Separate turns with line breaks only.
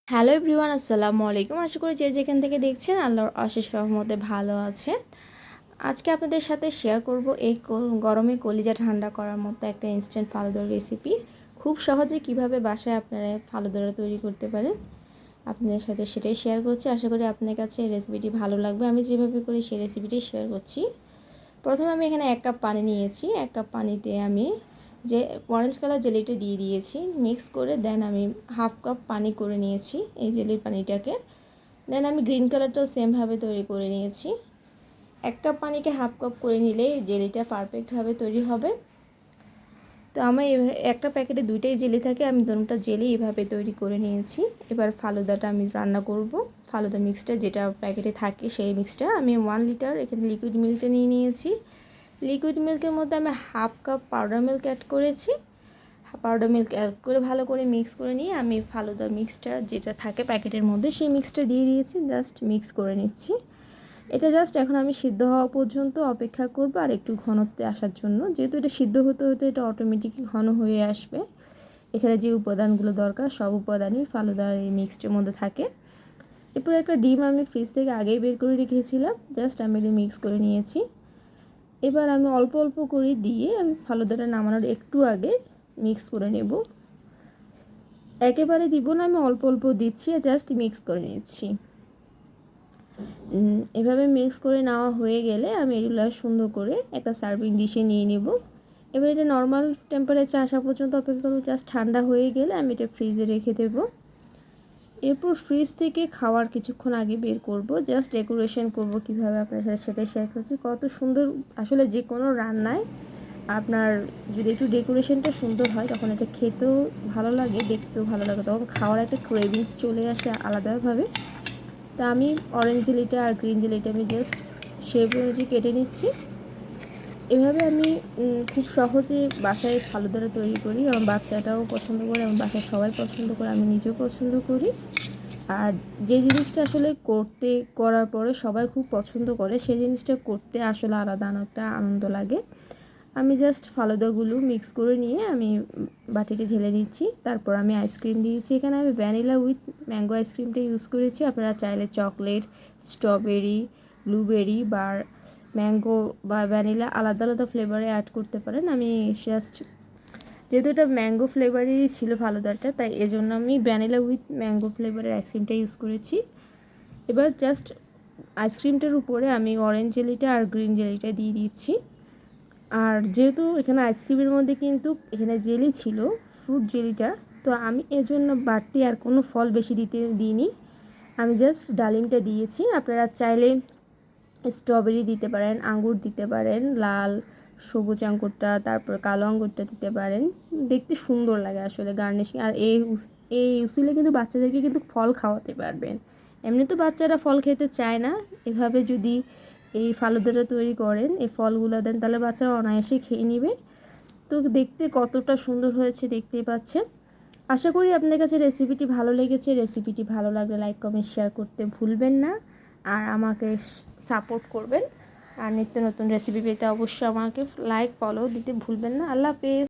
Hello everyone, আসসালামু আলাইকুম। আশা করি যে যেখান থেকে দেখছেন আল্লাহর অশেষ রহমতে ভালো আছে। আজকে আপনাদের সাথে শেয়ার করব এই গরমে কলিজা ঠান্ডা করার মতো একটা ইনস্ট্যান্ট ফালুদার রেসিপি। খুব সহজে কিভাবে বাসায় আপনারা ফালুদাটা তৈরি করতে পারেন আপনাদের সাথে সেটাই শেয়ার করছি। আশা করি আপনার কাছে এই রেসিপিটি ভালো লাগবে। আমি যেভাবে করি সেই রেসিপিটি শেয়ার করছি। প্রথমে আমি এখানে 1 কাপ পানি নিয়েছি। 1 কাপ পানিতে আমি যে অরেঞ্জ কালার জেলিটা দিয়ে দিয়েছি, মিক্স করে দেন আমি হাফ কাপ পানি করে নিয়েছি এই জেলির পানিটাকে। দেন আমি গ্রিন কালারটাও সেমভাবে তৈরি করে নিয়েছি। 1 কাপ পানিকে হাফ কাপ করে নিলে জেলিটা পারফেক্টভাবে তৈরি হবে। তো আমার একটা প্যাকেটে 2টাই জেলি থাকে, আমি দুটোটা জেলি এভাবে তৈরি করে নিয়েছি। এবার ফালুদাটা আমি রান্না করব। ফালুদা মিক্সটা যেটা প্যাকেটে থাকে সেই মিক্সটা আমি 1 লিটার এখানে লিকুইড মিল্কটা নিয়ে নিয়েছি। লিকুইড মিল্কের মধ্যে আমি half cup powder milk add করেছি। পাউডার মিল্ক অ্যাড করে ভালো করে মিক্স করে নিয়ে আমি ফালুদা মিক্সটা যেটা থাকে প্যাকেটের মধ্যে সেই মিক্সটা দিয়ে দিয়েছি। জাস্ট মিক্স করে নিচ্ছি। এটা জাস্ট এখন আমি সিদ্ধ হওয়া পর্যন্ত অপেক্ষা করব আর একটু ঘনত্বে আসার জন্য। যেহেতু এটা সিদ্ধ হতে হতে এটা অটোমেটিকই ঘন হয়ে আসবে। এখানে যে উপাদানগুলো দরকার সব উপাদানই ফালুদার এই মিক্সটার মধ্যে থাকে। এরপর একটা ডিম আমি ফ্রিজ থেকে আগেই বের করে রেখেছিলাম, জাস্ট আমি এটা মিক্স করে নিয়েছি। এবার আমি অল্প অল্প করে দিয়ে আমি ফালুদাটা নামানোর একটু আগে মিক্স করে নেব। একেবারে দিব না, আমি অল্প অল্প দিচ্ছি, জাস্ট মিক্স করে নিচ্ছি। এভাবে মিক্স করে নেওয়া হয়ে গেলে আমি এগুলো সুন্দর করে একটা সার্ভিং ডিশে নিয়ে নেব। এবার এটা নর্মাল টেম্পারেচার আসা পর্যন্ত অপেক্ষা করব। জাস্ট ঠান্ডা হয়ে গেলে আমি এটা ফ্রিজে রেখে দেব। এরপর ফ্রিজ থেকে খাওয়ার কিছুক্ষণ আগে বের করব। জাস্ট ডেকোরেশন করব কীভাবে আপনার সাথে সেটাই শেয়ার করছি। কত সুন্দর আসলে যে কোনো রান্নায় আপনার যদি একটু ডেকোরেশনটা সুন্দর হয় তখন এটা খেতেও ভালো লাগে, দেখতেও ভালো লাগে, তখন খাওয়ার একটা ক্রেভিংস চলে আসে আলাদাভাবে। তা আমি অরেঞ্জ জেলিটা আর গ্রিন জেলিটা আমি জাস্ট শেপ অনুযায়ী কেটে নিচ্ছি। এভাবে আমি খুব সহজে বাসায় ফালুদাটা তৈরি করি। আমার বাচ্চাটাও পছন্দ করে, আমার বাসায় সবাই পছন্দ করে, আমি নিজেও পছন্দ করি। আর যে জিনিসটা আসলে করার পরে সবাই খুব পছন্দ করে সেই জিনিসটা করতে আসলে আলাদা একটা আনন্দ লাগে। আমি জাস্ট ফালুদাগুলো মিক্স করে নিয়ে আমি বাটিতে ঢেলে নিচ্ছি। তারপর আমি আইসক্রিম দিয়েছি। এখানে আমি ভ্যানিলা উইথ ম্যাঙ্গো আইসক্রিমটা ইউজ করেছি। আপনারা চাইলে চকলেট, স্ট্রবেরি, ব্লুবেরি বা ম্যাঙ্গো বা ভ্যানিলা আলাদা আলাদা ফ্লেভারে অ্যাড করতে পারেন। আমি জাস্ট যেহেতু এটা ম্যাঙ্গো ফ্লেভারেরই ছিল ফালুদাটা, তাই এজন্য আমি ভ্যানিলা উইথ ম্যাঙ্গো ফ্লেভারের আইসক্রিমটা ইউজ করেছি। এবার জাস্ট আইসক্রিমটার উপরে আমি অরেঞ্জ জেলিটা আর গ্রিন জেলিটা দিয়ে দিচ্ছি। আর যেহেতু এখানে আইসক্রিমের মধ্যে কিন্তু এখানে জেলি ছিল, ফ্রুট জেলিটা, তো আমি এজন্য বাড়তি আর কোনো ফল বেশি দিইনি। আমি জাস্ট ডালিমটা দিয়েছি। আপনারা চাইলে স্ট্রবেরি দিতে পারেন, আঙ্গুর দিতে পারেন, লাল সবুজ আঙ্গুরটা, তারপর কালো আঙ্গুরটা দিতে পারেন। দেখতে সুন্দর লাগে আসলে গার্নিশিং। আর এই উসিলে কিন্তু বাচ্চাদেরকে কিন্তু ফল খাওয়াতে পারবেন। এমনি তো বাচ্চারা ফল খেতে চায় না, এভাবে যদি এই ফালুদাটা তৈরি করেন, এই ফলগুলো দেন, তাহলে বাচ্চারা অনায়াসে খেয়ে নেবে। তো দেখতে কতটা সুন্দর হয়েছে দেখতেই পাচ্ছেন। আশা করি আপনার কাছে রেসিপিটি ভালো লেগেছে। রেসিপিটি ভালো লাগলে লাইক, কমেন্ট, শেয়ার করতে ভুলবেন না। আর আমাকে সাপোর্ট করবেন। আর নিত্য নতুন রেসিপি পেতে অবশ্যই আমাকে লাইক, ফলো দিতে ভুলবেন না। আল্লাহ হাফেজ।